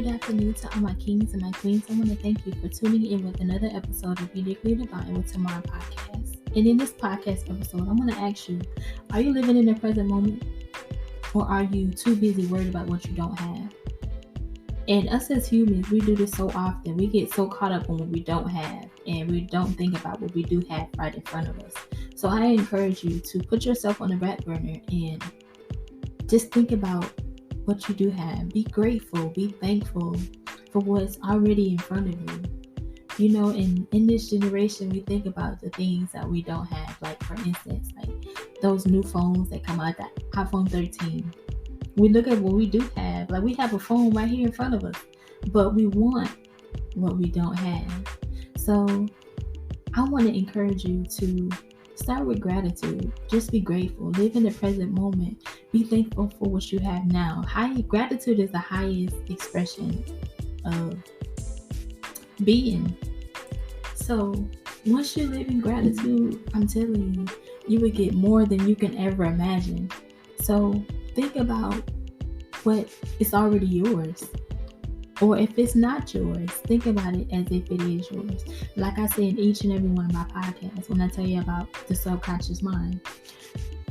Good afternoon to all my kings and my queens. I want to thank you for tuning in with another episode of Uniquely Divine with Tamara podcast. And in this podcast episode, I want to ask you, are you living in the present moment? Or are you too busy worried about what you don't have? And us as humans, we do this so often. We get so caught up on what we don't have, and we don't think about what we do have right in front of us. So I encourage you to put yourself on the back burner and just think about what you do have. Be grateful, be thankful for what's already in front of you. You know, in this generation, we think about the things that we don't have. Like, for instance, like those new phones that come out, that iPhone 13. We look at what we do have. Like, we have a phone right here in front of us, but we want what we don't have. So I want to encourage you to start with gratitude. Just be grateful. Live in the present moment. Be thankful for what you have now. Gratitude is the highest expression of being. So once you live in gratitude, I'm telling you, you will get more than you can ever imagine. So think about what is already yours. Or if it's not yours, think about it as if it is yours. Like I say in each and every one of my podcasts, when I tell you about the subconscious mind,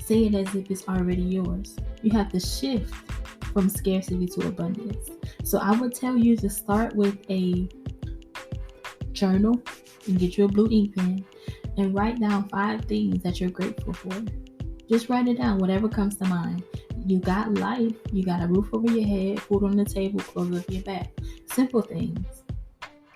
say it as if it's already yours. You have to shift from scarcity to abundance. So I would tell you to start with a journal and get you a blue ink pen and write down 5 things that you're grateful for. Just write it down, whatever comes to mind. You got life, you got a roof over your head, food on the table, clothes over your back. Simple things.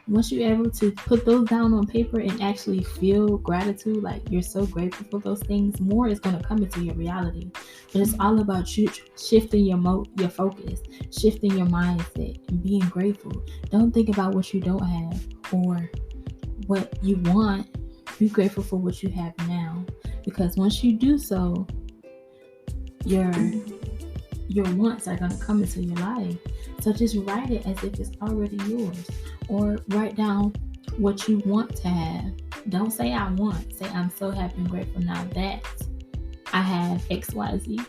Once you're able to put those down on paper and actually feel gratitude, like you're so grateful for those things, more is going to come into your reality. But it's all about you shifting your focus, shifting your mindset, and being grateful. Don't think about what you don't have or what you want. Be grateful for what you have now, because once you do so, your wants are going to come into your life. So just write it as if it's already yours, or write down what you want to have. Don't say I want, say I'm so happy and grateful now that I have XYZ.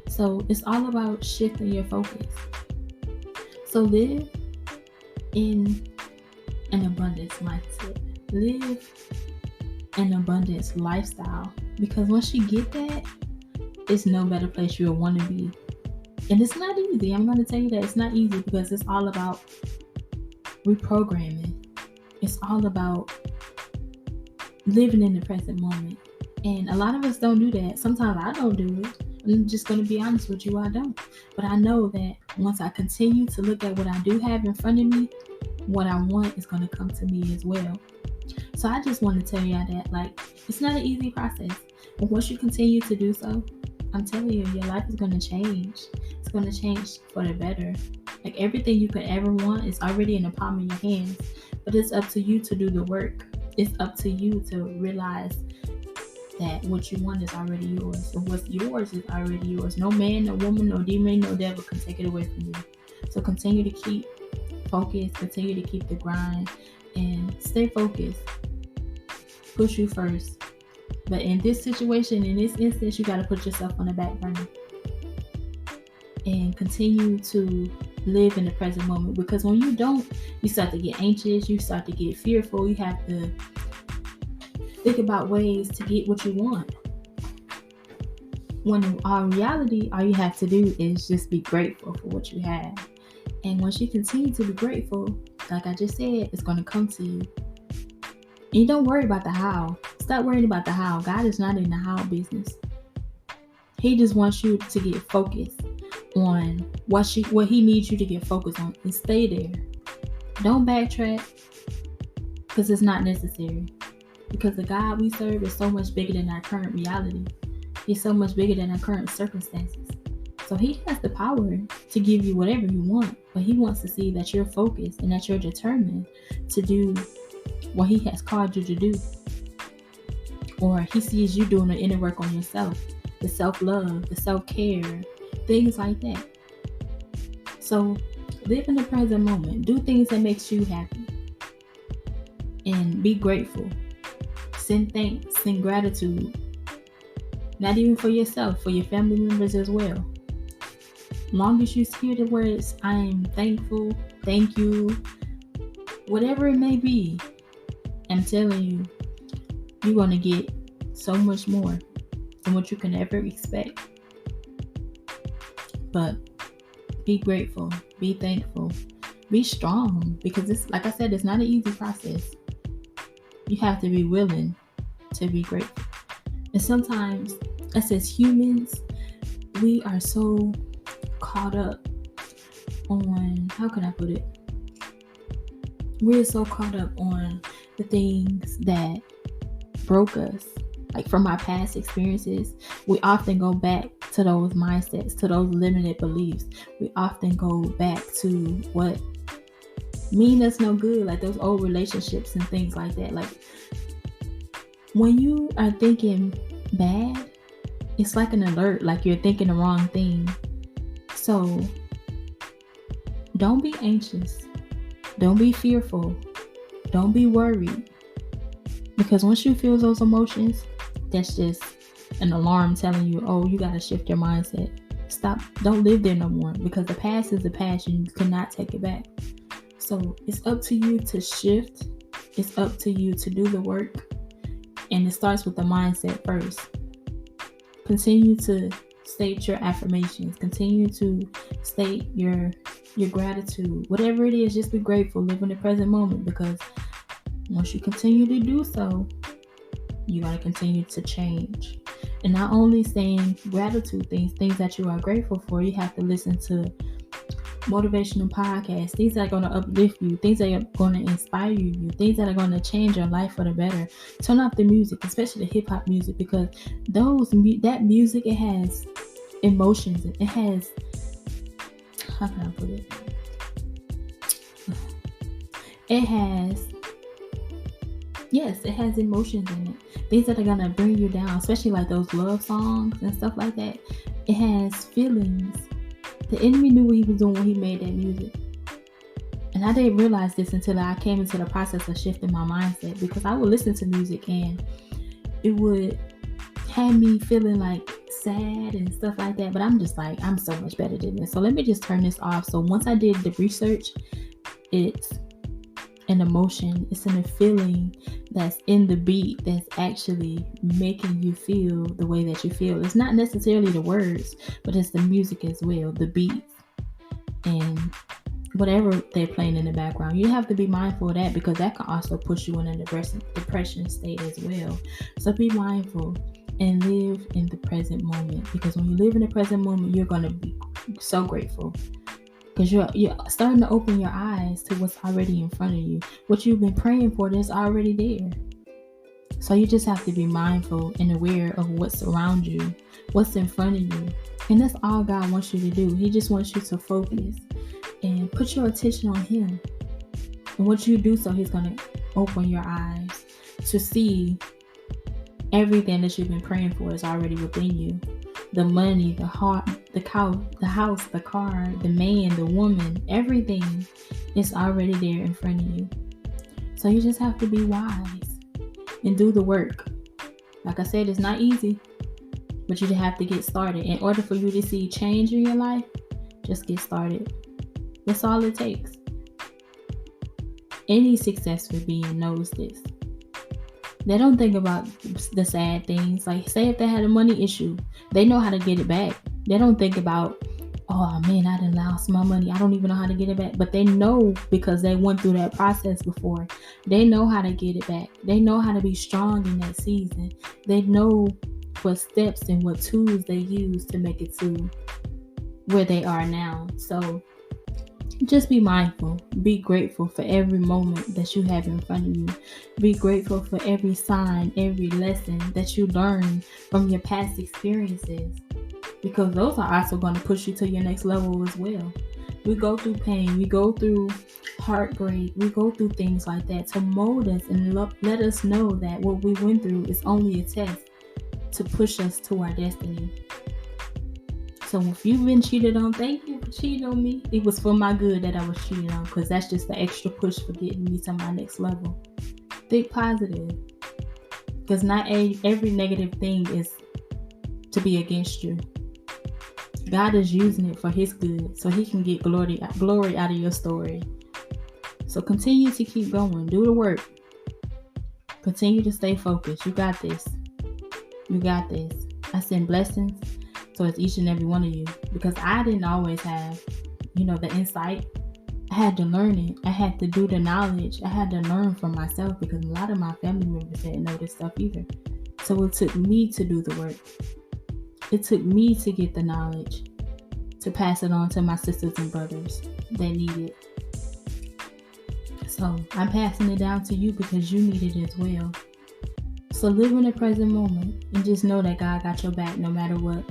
So it's all about shifting your focus. So live in an abundance mindset. Live an abundance lifestyle, because once you get that, it's no better place you'll want to be. And it's not easy. I'm going to tell you that it's not easy, because it's all about reprogramming. It's all about living in the present moment. And a lot of us don't do that. Sometimes I don't do it. I'm just going to be honest with you, I don't. But I know that once I continue to look at what I do have in front of me, what I want is going to come to me as well. So I just want to tell you that, like, it's not an easy process. But once you continue to do so, I'm telling you, your life is going to change. It's going to change for the better. Like, everything you could ever want is already in the palm of your hands. But it's up to you to do the work. It's up to you to realize that what you want is already yours. So what's yours is already yours. No man, no woman, no demon, no devil can take it away from you. So continue to keep focused. Continue to keep the grind. And stay focused. Push you first. But in this situation, in this instance, you got to put yourself on the back burner and continue to live in the present moment. Because when you don't, you start to get anxious, you start to get fearful. You have to think about ways to get what you want. When in all reality, all you have to do is just be grateful for what you have. And once you continue to be grateful, like I just said, it's going to come to you. And you don't worry about the how. Stop worrying about the how. God is not in the how business. He just wants you to get focused on what he needs you to get focused on, and stay there. Don't backtrack, because it's not necessary. Because the God we serve is so much bigger than our current reality. He's so much bigger than our current circumstances. So he has the power to give you whatever you want, but he wants to see that you're focused and that you're determined to do what he has called you to do. Or he sees you doing the inner work on yourself, the self-love, the self-care, things like that. So live in the present moment. Do things that makes you happy. And be grateful. Send thanks, send gratitude. Not even for yourself, for your family members as well. Long as you hear the words, I am thankful, thank you, whatever it may be, I'm telling you, you're going to get so much more than what you can ever expect. But be grateful, be thankful, be strong, because it's, like I said, it's not an easy process. You have to be willing to be grateful. And sometimes, us as humans, we are so caught up on, how can I put it? We're so caught up on the things that broke us. Like from our past experiences, we often go back to those mindsets, to those limited beliefs. We often go back to what mean us no good, like those old relationships and things like that. Like when you are thinking bad, it's like an alert, like you're thinking the wrong thing. So don't be anxious. Don't be fearful. Don't be worried. Because once you feel those emotions, that's just an alarm telling you, oh, you got to shift your mindset. Stop. Don't live there no more, because the past is the past and you cannot take it back. So it's up to you to shift. It's up to you to do the work. And it starts with the mindset first. Continue to state your affirmations. Continue to state your gratitude. Whatever it is, just be grateful. Live in the present moment, because once you continue to do so, you're going to continue to change. And not only saying gratitude things that you are grateful for, you have to listen to motivational podcasts, things that are going to uplift you, things that are going to inspire you, things that are going to change your life for the better. Turn off the music, especially the hip-hop music, because that music, it has emotions. It has, how can I put it? It has emotions in it. Things that are going to bring you down, especially like those love songs and stuff like that. It has feelings. The enemy knew what he was doing when he made that music. And I didn't realize this until I came into the process of shifting my mindset, because I would listen to music and it would have me feeling like sad and stuff like that. But I'm just like, I'm so much better than this. So let me just turn this off. So once I did the research, it's an emotion, it's a feeling that's in the beat that's actually making you feel the way that you feel. It's not necessarily the words, but it's the music as well, the beats, and whatever they're playing in the background. You have to be mindful of that, because that can also push you in a depression state as well. So be mindful and live in the present moment, because when you live in the present moment, you're going to be so grateful. Because you're starting to open your eyes to what's already in front of you. What you've been praying for is already there. So you just have to be mindful and aware of what's around you, what's in front of you. And that's all God wants you to do. He just wants you to focus and put your attention on Him. And once you do so, He's going to open your eyes to see everything that you've been praying for is already within you. The money, the heart, the house, the car, the man, the woman, everything is already there in front of you. So you just have to be wise and do the work. Like I said, it's not easy, but you have to get started. In order for you to see change in your life, just get started. That's all it takes. Any successful being knows this. They don't think about the sad things. Like, say if they had a money issue, they know how to get it back. They don't think about, oh man, I done lost my money, I don't even know how to get it back. But they know, because they went through that process before. They know how to get it back. They know how to be strong in that season. They know what steps and what tools they use to make it to where they are now. So just be mindful. Be grateful for every moment that you have in front of you. Be grateful for every sign, every lesson that you learn from your past experiences, because those are also going to push you to your next level as well. We go through pain. We go through heartbreak. We go through things like that to mold us and let us know that what we went through is only a test to push us to our destiny. So if you've been cheated on, thank you for cheating on me. It was for my good that I was cheated on, because that's just the extra push for getting me to my next level. Think positive, because not every negative thing is to be against you. God is using it for his good, so he can get glory out of your story. So continue to keep going. Do the work. Continue to stay focused. You got this. You got this. I send blessings towards each and every one of you, because I didn't always have, the insight. I had to learn it. I had to do the knowledge. I had to learn from myself, because a lot of my family members didn't know this stuff either. So it took me to do the work. It took me to get the knowledge, to pass it on to my sisters and brothers that need it. So I'm passing it down to you because you need it as well. So live in the present moment and just know that God got your back no matter what.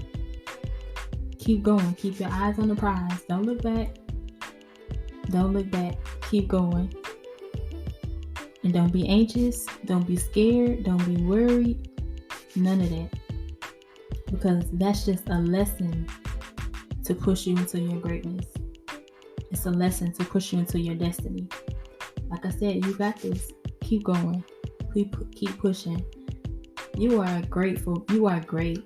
Keep going. Keep your eyes on the prize. Don't look back. Don't look back. Keep going. And don't be anxious. Don't be scared. Don't be worried. None of that. Because that's just a lesson to push you into your greatness. It's a lesson to push you into your destiny. Like I said, you got this. Keep going. Keep pushing. You are grateful. You are great.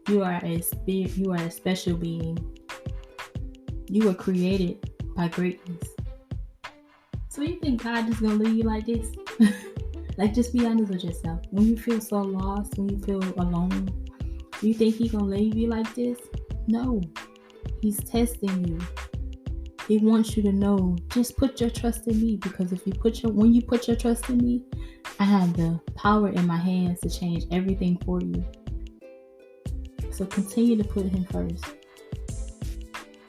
You are a spirit. You are a special being. You were created by greatness. So you think God is gonna leave you like this? Like, just be honest with yourself. When you feel so lost, when you feel alone, you think He's gonna leave you like this? No. He's testing you. He wants you to know, just put your trust in me, because when you put your trust in me, I have the power in my hands to change everything for you. So continue to put Him first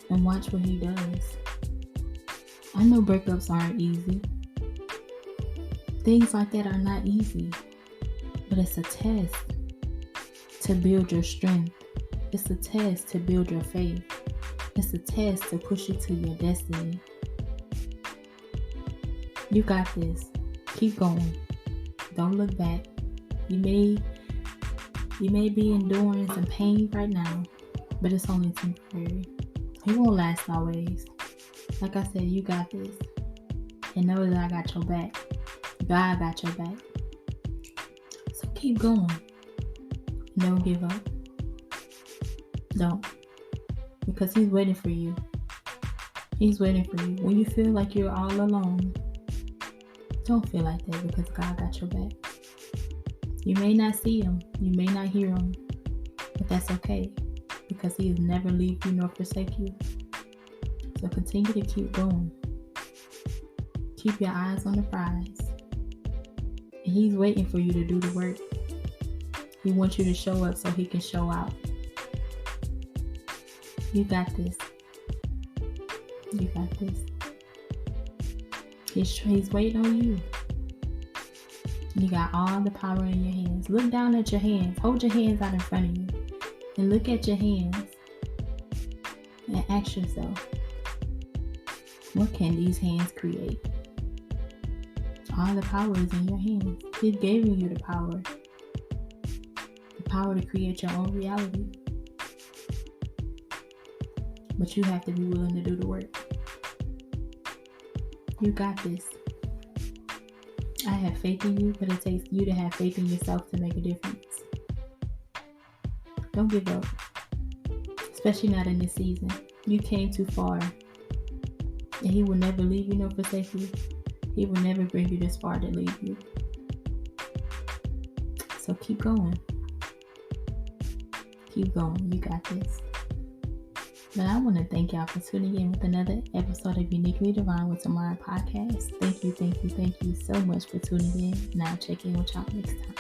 and watch what He does. I know breakups aren't easy. Things like that are not easy, but it's a test to build your strength. It's a test to build your faith. It's a test to push you to your destiny. You got this. Keep going. Don't look back. You may be enduring some pain right now, but it's only temporary. It won't last always. Like I said, you got this. And know that I got your back. God got your back. So keep going. Don't give up. Don't. Because He's waiting for you. He's waiting for you. When you feel like you're all alone, don't feel like that, because God got your back. You may not see Him. You may not hear Him. But that's okay, because He has never leave you nor forsake you. So continue to keep going. Keep your eyes on the prize. And He's waiting for you to do the work. He wants you to show up so He can show out. You got this. You got this. He's waiting on you. You got all the power in your hands. Look down at your hands. Hold your hands out in front of you. And look at your hands. And ask yourself, what can these hands create? All the power is in your hands. He's giving you the power. The power to create your own reality. But you have to be willing to do the work. You got this. I have faith in you, but it takes you to have faith in yourself to make a difference. Don't give up. Especially not in this season. You came too far. And He will never leave you nor forsake you. He will never bring you this far to leave you. So keep going. Keep going. You got this. But I want to thank y'all for tuning in with another episode of Uniquely Divine with Tamara podcast. Thank you so much for tuning in. And I'll check in with y'all next time.